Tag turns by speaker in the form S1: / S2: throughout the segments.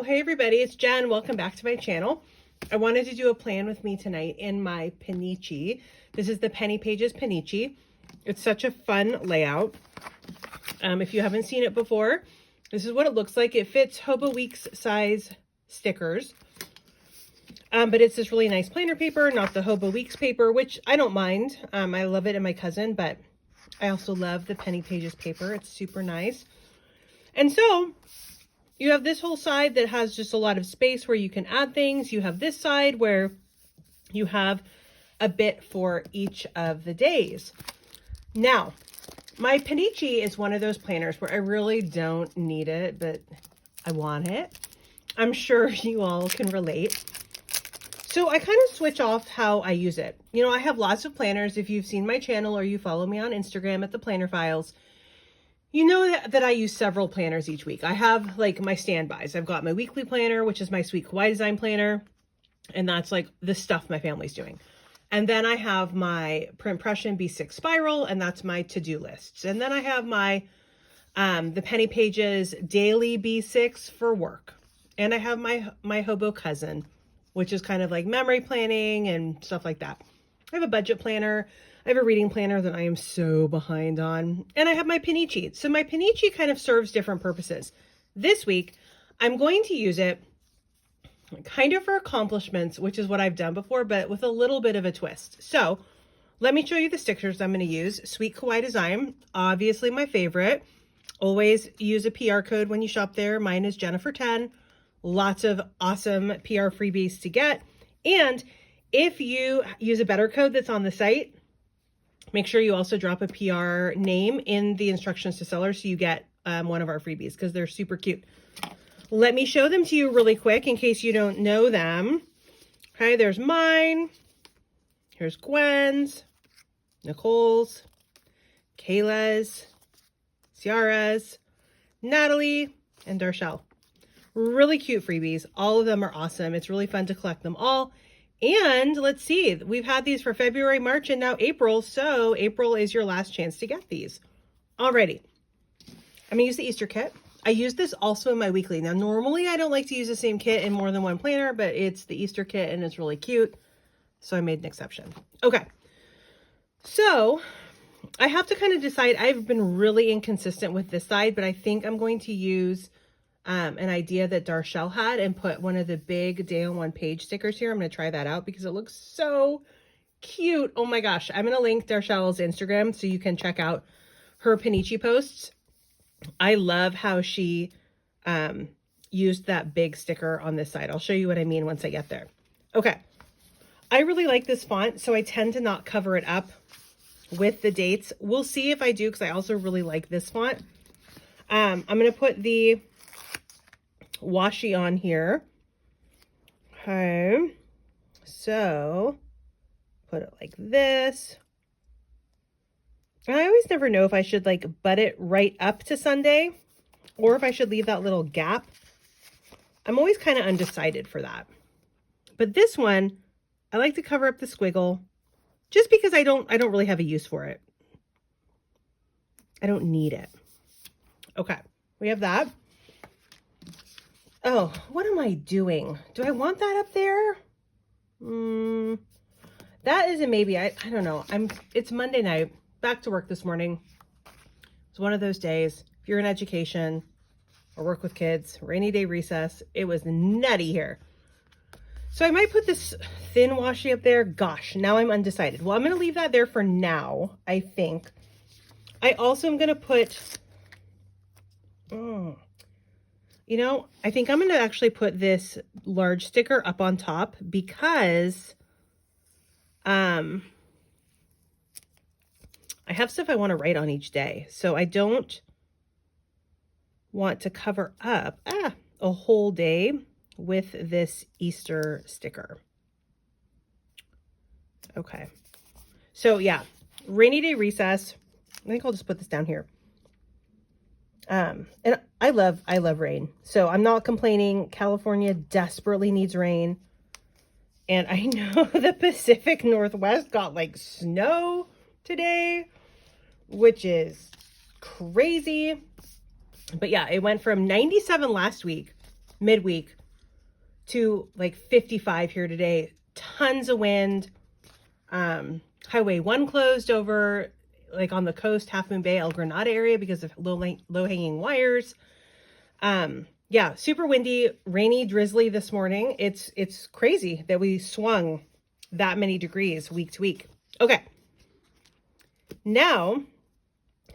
S1: Well, hey everybody, it's Jen. Welcome back to my channel. I wanted to do a plan with me tonight in my Pennichi. This is the Penny Pages Pennichi. It's such a fun layout. If you haven't seen it before, this is what it looks like. It fits Hobo Weeks size stickers. But it's this really nice planner paper, not the Hobo Weeks paper, which I don't mind. I love it and my cousin, but I also love the Penny Pages paper. It's super nice. And so you have this whole side that has just a lot of space where you can add things. You have this side where you have a bit for each of the days. Now, my Pennichi is one of those planners where I really don't need it, but I want it. I'm sure you all can relate. So I kind of switch off how I use it. You know, I have lots of planners. If you've seen my channel or you follow me on Instagram at the Planner Files, you know that I use several planners each week. I have like my standbys. I've got my weekly planner, which is my sweet Kawaii design planner. And that's like the stuff my family's doing. And then I have my Printpression B6 spiral, and that's my to-do lists. And then I have my, the Penny Pages daily B6 for work. And I have my Hobo Cousin, which is kind of like memory planning and stuff like that. I have a budget planner. I have a reading planner that I am so behind on. And I have my Pennichi. So my Pennichi kind of serves different purposes. This week, I'm going to use it kind of for accomplishments, which is what I've done before, but with a little bit of a twist. So let me show you the stickers I'm going to use. Sweet Kawaii design, obviously my favorite. Always use a PR code when you shop there. Mine is Jennifer10. Lots of awesome PR freebies to get. And if you use a better code that's on the site, make sure you also drop a PR name in the instructions to sellers so you get one of our freebies because they're super cute. Let me show them to you really quick in case you don't know them. Okay, there's mine. Here's Gwen's, Nicole's, Kayla's, Ciara's, Natalie, and Darchelle. Really cute freebies. All of them are awesome. It's really fun to collect them all. And let's see, we've had these for February, March, and now April. So April is your last chance to get these. Alrighty. I'm gonna use the Easter kit. I use this also in my weekly. Now, normally I don't like to use the same kit in more than one planner, but it's the Easter kit and it's really cute. So I made an exception. Okay. So I have to kind of decide. I've been really inconsistent with this side, but I think I'm going to use an idea that Darchelle had and put one of the big day on one page stickers here. I'm going to try that out because it looks so cute. Oh my gosh. I'm going to link Darchelle's Instagram so you can check out her Pennichi posts. I love how she used that big sticker on this side. I'll show you what I mean once I get there. Okay. I really like this font, so I tend to not cover it up with the dates. We'll see if I do because I also really like this font. I'm going to put the washi on here. Okay, so put it like this. And I always never know if I should like butt it right up to Sunday or if I should leave that little gap. I'm always kind of undecided for that. But this one, I like to cover up the squiggle just because I don't really have a use for it. I don't need it. Okay, we have that. Oh, what am I doing? Do I want that up there? That is a maybe. I don't know. It's Monday night. Back to work this morning. It's one of those days. If you're in education or work with kids, rainy day recess, it was nutty here. So I might put this thin washi up there. Gosh, now I'm undecided. Well, I'm going to leave that there for now, I think. I also am going to put... you know, I think I'm going to actually put this large sticker up on top because I have stuff I want to write on each day. So I don't want to cover up a whole day with this Easter sticker. Okay. So yeah, rainy day recess. I think I'll just put this down here. And I love rain. So I'm not complaining. California desperately needs rain. And I know the Pacific Northwest got like snow today, which is crazy. But yeah, it went from 97 last week midweek to like 55 here today. Tons of wind. Highway 1 closed over like on the coast, Half Moon Bay, El Granada area because of low hanging wires. Yeah, super windy, rainy, drizzly this morning. It's crazy that we swung that many degrees week to week. Okay. Now,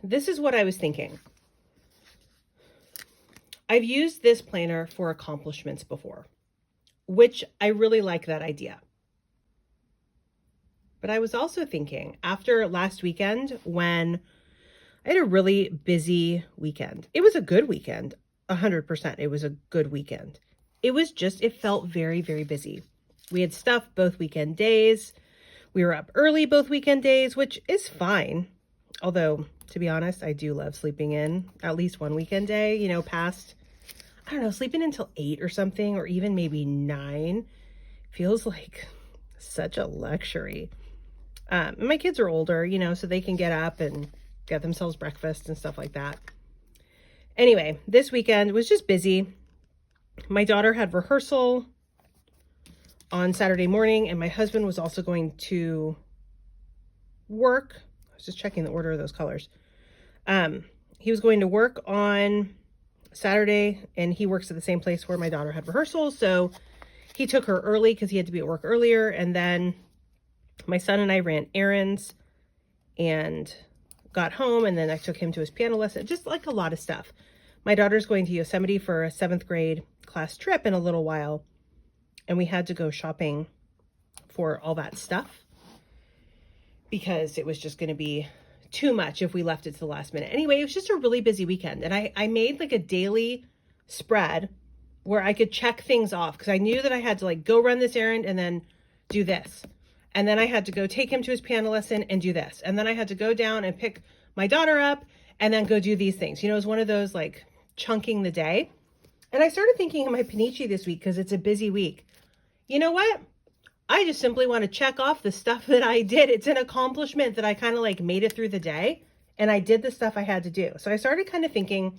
S1: this is what I was thinking. I've used this planner for accomplishments before, which I really like that idea. But I was also thinking after last weekend when I had a really busy weekend. It was a good weekend, 100%. It was a good weekend. It was just, it felt very, very busy. We had stuff both weekend days. We were up early both weekend days, which is fine. Although, to be honest, I do love sleeping in at least one weekend day, you know, past, I don't know, sleeping until 8 or something, or even maybe 9 feels like such a luxury. My kids are older, you know, so they can get up and get themselves breakfast and stuff like that. Anyway, this weekend was just busy. My daughter had rehearsal on Saturday morning, and my husband was also going to work. I was just checking the order of those colors. He was going to work on Saturday, and he works at the same place where my daughter had rehearsal. So he took her early because he had to be at work earlier. And then my son and I ran errands and got home, and then I took him to his piano lesson, just like a lot of stuff. My daughter's going to Yosemite for a 7th grade class trip in a little while, and we had to go shopping for all that stuff because it was just going to be too much if we left it to the last minute. Anyway, it was just a really busy weekend, and I made like a daily spread where I could check things off because I knew that I had to like go run this errand and then do this. And then I had to go take him to his piano lesson and do this. And then I had to go down and pick my daughter up and then go do these things. You know, it was one of those like chunking the day. And I started thinking of my panichi this week because it's a busy week. You know what? I just simply want to check off the stuff that I did. It's an accomplishment that I kind of like made it through the day and I did the stuff I had to do. So I started kind of thinking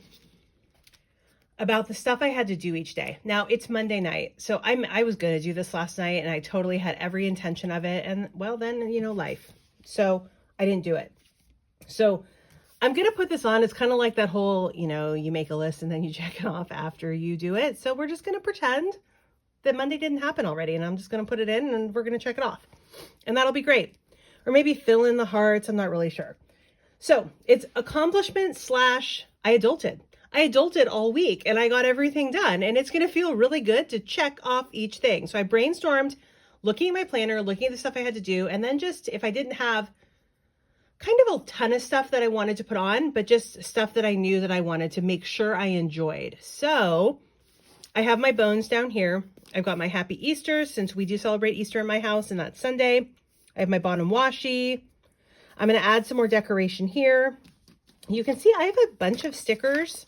S1: about the stuff I had to do each day. Now it's Monday night. So I was going to do this last night and I totally had every intention of it. And well, then, you know, life. So I didn't do it. So I'm going to put this on. It's kind of like that whole, you know, you make a list and then you check it off after you do it. So we're just going to pretend that Monday didn't happen already. And I'm just going to put it in and we're going to check it off. And that'll be great. Or maybe fill in the hearts. I'm not really sure. So it's accomplishment / I adulted. I adulted all week and I got everything done, and it's going to feel really good to check off each thing. So I brainstormed looking at my planner, looking at the stuff I had to do, and then just if I didn't have kind of a ton of stuff that I wanted to put on, but just stuff that I knew that I wanted to make sure I enjoyed. So I have my bones down here. I've got my Happy Easter since we do celebrate Easter in my house, and that's Sunday. I have my bottom washi. I'm going to add some more decoration here. You can see I have a bunch of stickers.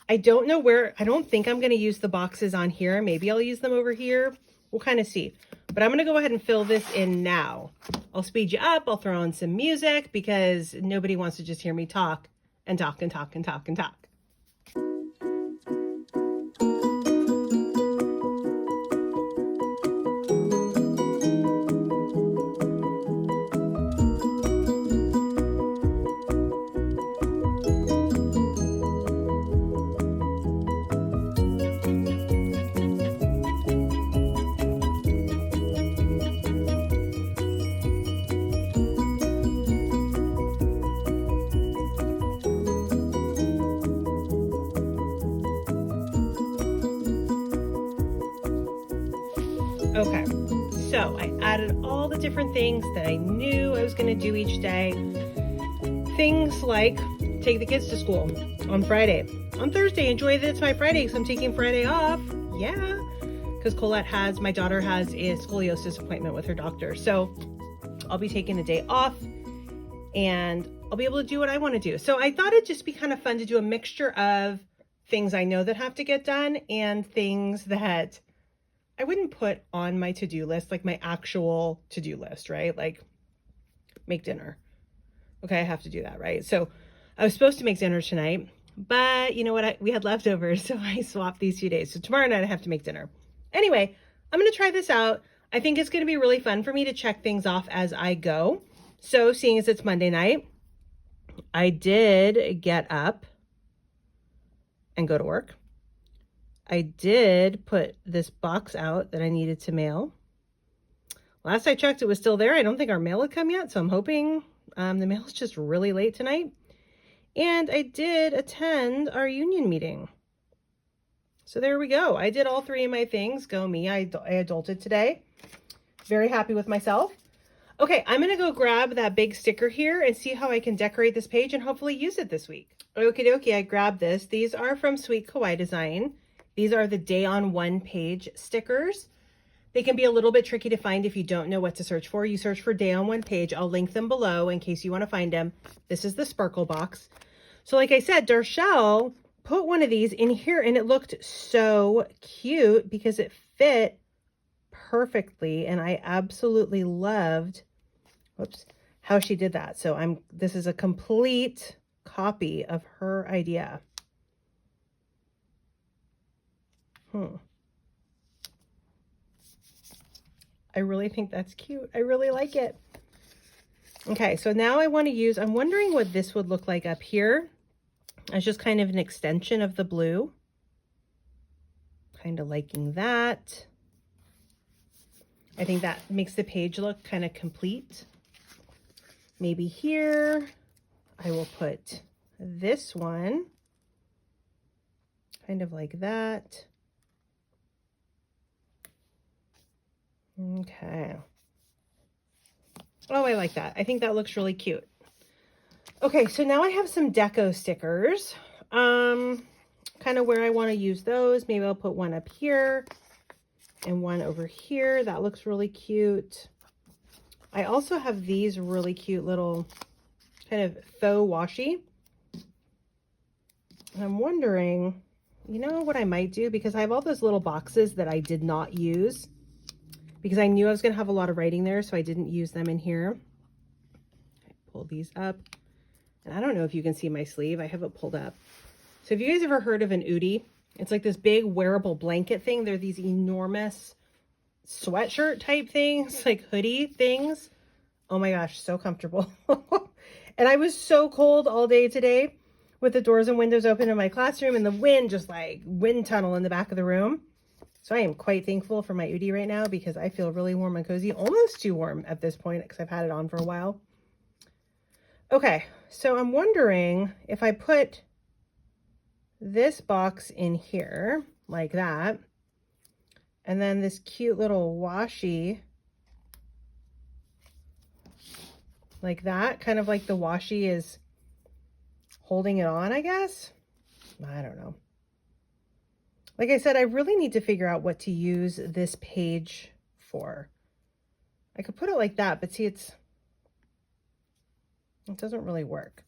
S1: I don't know where, I don't think I'm going to use the boxes on here. Maybe I'll use them over here. We'll kind of see. But I'm going to go ahead and fill this in now. I'll speed you up. I'll throw on some music because nobody wants to just hear me talk and talk and talk and talk and talk. Okay, so I added all the different things that I knew I was going to do each day. Things like take the kids to school on Friday. On Thursday, enjoy that it's my Friday because I'm taking Friday off. Yeah, because my daughter has a scoliosis appointment with her doctor. So I'll be taking the day off and I'll be able to do what I want to do. So I thought it'd just be kind of fun to do a mixture of things I know that have to get done and things that I wouldn't put on my to-do list, like my actual to-do list, right? Like make dinner. Okay, I have to do that, right? So I was supposed to make dinner tonight. But you know what? We had leftovers, so I swapped these few days. So tomorrow night I have to make dinner. Anyway, I'm going to try this out. I think it's going to be really fun for me to check things off as I go. So seeing as it's Monday night, I did get up and go to work. I did put this box out that I needed to mail. Last I checked, it was still there. I don't think our mail had come yet, so I'm hoping the mail is just really late tonight. And I did attend our union meeting. So there we go. I did all three of my things. Go me. I adulted today. Very happy with myself. Okay, I'm going to go grab that big sticker here and see how I can decorate this page and hopefully use it this week. Okie dokie, I grabbed this. These are from Sweet Kawaii Design. These are the Day on One page stickers. They can be a little bit tricky to find if you don't know what to search for. You search for Day on One page. I'll link them below in case you want to find them. This is the sparkle box. So like I said, Darchelle put one of these in here and it looked so cute because it fit perfectly. And I absolutely loved, whoops, how she did that. So this is a complete copy of her idea. I really think that's cute. I really like it. Okay, so now I want to use, I'm wondering what this would look like up here. It's just kind of an extension of the blue. Kind of liking that. I think that makes the page look kind of complete. Maybe here I will put this one. Kind of like that. Okay. Oh, I like that. I think that looks really cute. Okay, so now I have some deco stickers. Kind of where I want to use those. Maybe I'll put one up here and one over here. That looks really cute. I also have these really cute little kind of faux washi. And I'm wondering, you know what I might do? Because I have all those little boxes that I did not use because I knew I was going to have a lot of writing there, so I didn't use them in here. Pull these up. And I don't know if you can see my sleeve. I have it pulled up. So have you guys ever heard of an Udi? It's like this big wearable blanket thing. They're these enormous sweatshirt type things, like hoodie things. Oh my gosh, so comfortable. And I was so cold all day today with the doors and windows open in my classroom and the wind just like wind tunnel in the back of the room. So I am quite thankful for my Udi right now because I feel really warm and cozy, almost too warm at this point because I've had it on for a while. Okay, so I'm wondering if I put this box in here like that, and then this cute little washi like that, kind of like the washi is holding it on, I guess. I don't know. Like I said, I really need to figure out what to use this page for. I could put it like that, but see, it doesn't really work.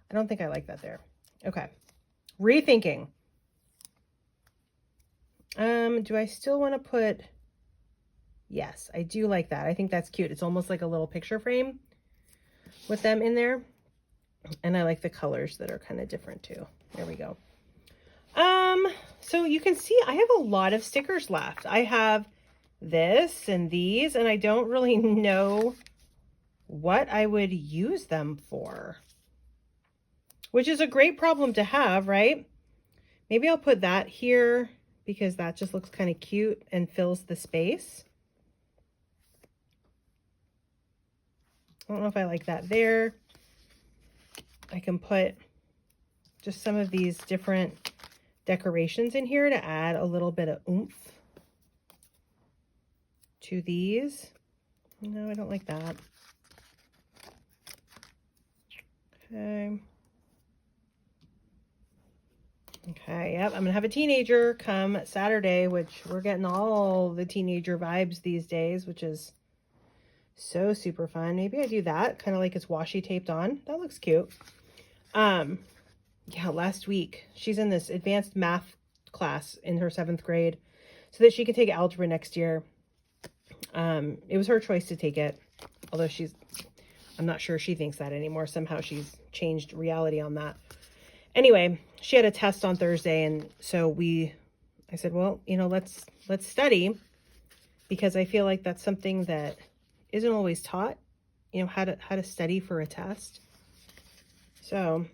S1: I don't think I like that there. Okay. Rethinking. Do I still want to put, yes, I do like that. I think that's cute. It's almost like a little picture frame with them in there. And I like the colors that are kind of different too. There we go. So you can see I have a lot of stickers left. I have this and these, and I don't really know what I would use them for, which is a great problem to have, right? Maybe I'll put that here because that just looks kind of cute and fills the space. I don't know if I like that there. I can put just some of these different decorations in here to add a little bit of oomph to these. No, I don't like that. Okay. Okay, yep, I'm gonna have a teenager come Saturday, which we're getting all the teenager vibes these days, which is so super fun. Maybe I do that, kind of like it's washi taped on. That looks cute. Yeah, last week, she's in this advanced math class in her 7th grade so that she could take algebra next year. It was her choice to take it, although I'm not sure she thinks that anymore. Somehow she's changed reality on that. Anyway, she had a test on Thursday, and so I said, well, let's study, because I feel like that's something that isn't always taught, how to study for a test. So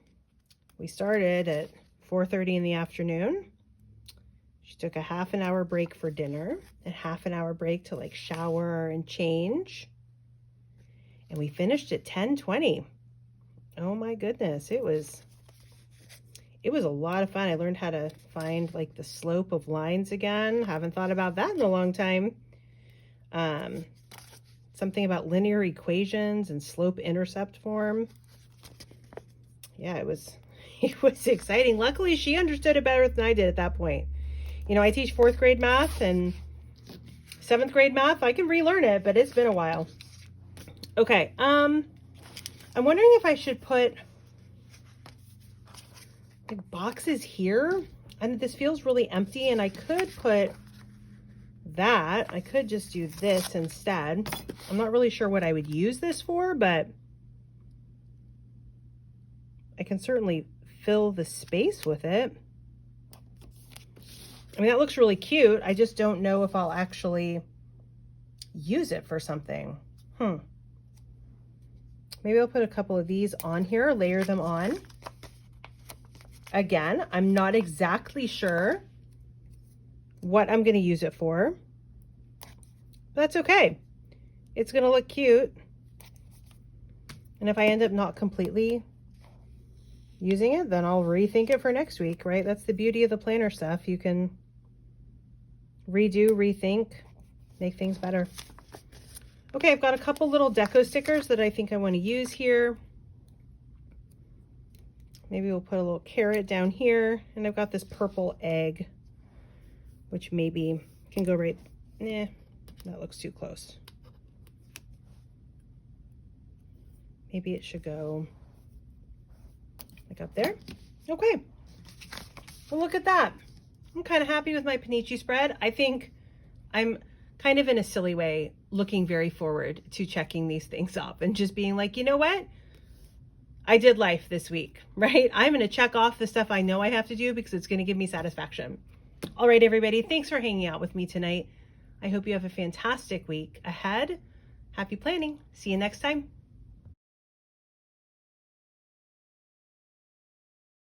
S1: we started at 4:30 in the afternoon. She took a half an hour break for dinner, and half an hour break to like shower and change. And we finished at 10:20. Oh my goodness, it was a lot of fun. I learned how to find like the slope of lines again. Haven't thought about that in a long time. Something about linear equations and slope intercept form. Yeah, it was exciting. Luckily, she understood it better than I did at that point. I teach 4th grade math and 7th grade math. I can relearn it, but it's been a while. Okay, I'm wondering if I should put like boxes here. And this feels really empty, and I could put that. I could just do this instead. I'm not really sure what I would use this for, but I can certainly fill the space with it. I mean, that looks really cute. I just don't know if I'll actually use it for something. Maybe I'll put a couple of these on here, layer them on. Again, I'm not exactly sure what I'm going to use it for. But that's okay. It's going to look cute. And if I end up not completely using it, then I'll rethink it for next week, right? That's the beauty of the planner stuff. You can redo, rethink, make things better. Okay, I've got a couple little deco stickers that I think I want to use here. Maybe we'll put a little carrot down here. And I've got this purple egg, which maybe can go right, that looks too close. Maybe it should go like up there. Okay, well, look at that. I'm kind of happy with my Pennichi spread. I think I'm kind of, in a silly way, looking very forward to checking these things off and just being like, you know what? I did life this week, right? I'm going to check off the stuff I know I have to do because it's going to give me satisfaction. All right, everybody, thanks for hanging out with me tonight. I hope you have a fantastic week ahead. Happy planning. See you next time.